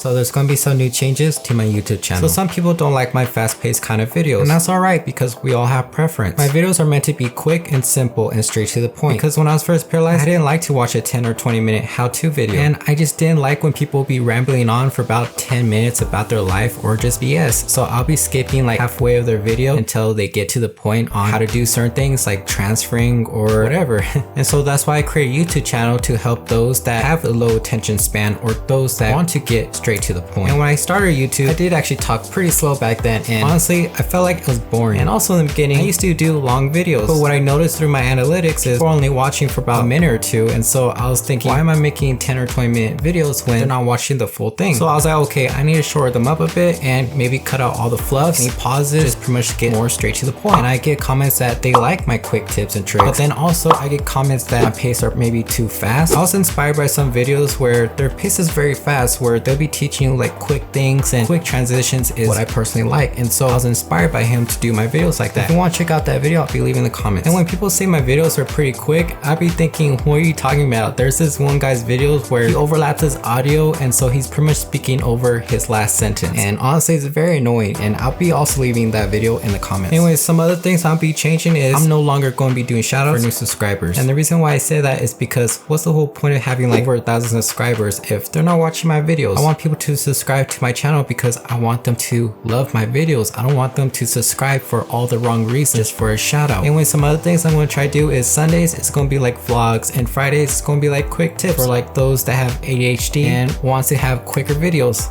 So there's gonna be some new changes to my YouTube channel. So some people don't like my fast-paced kind of videos, and that's alright because we all have preference. My videos are meant to be quick and simple and straight to the point, because when I was first paralyzed, I didn't like to watch a 10 or 20 minute how-to video, and I just didn't like when people be rambling on for about 10 minutes about their life or just BS. So I'll be skipping like halfway of their video until they get to the point on how to do certain things like transferring or whatever. And so that's why I create a YouTube channel to help those that have a low attention span or those that want to get straight to the point. And when I started YouTube, I did actually talk pretty slow back then, and honestly I felt like it was boring. And also in the beginning I used to do long videos, but what I noticed through my analytics is people are only watching for about a minute or two, and so I was thinking, why am I making 10 or 20 minute videos when they're not watching the full thing? So I was like, okay, I need to shorten them up a bit and maybe cut out all the fluffs, any pauses, just pretty much get more straight to the point. And I get comments that they like my quick tips and tricks, but then also I get comments that my pace are maybe too fast. I was inspired by some videos where their pace is very fast, where they'll be teaching you like quick things, and quick transitions is what I personally like, and so I was inspired by him to do my videos like that. If you want to check out that video, I'll be leaving the comments. And when people say my videos are pretty quick, I'll be thinking, what are you talking about? There's this one guy's videos where he overlaps his audio, and so he's pretty much speaking over his last sentence, and honestly it's very annoying, and I'll be also leaving that video in the comments. Anyways, some other things I'll be changing is I'm no longer going to be doing shoutouts for new subscribers, and the reason why I say that is because what's the whole point of having like over 1,000 subscribers if they're not watching my videos? I want people to subscribe to my channel because I want them to love my videos. I don't want them to subscribe for all the wrong reasons, just for a shout out. Anyway, some other things I'm going to try to do is Sundays it's going to be like vlogs, and Fridays it's going to be like quick tips for like those that have ADHD and wants to have quicker videos.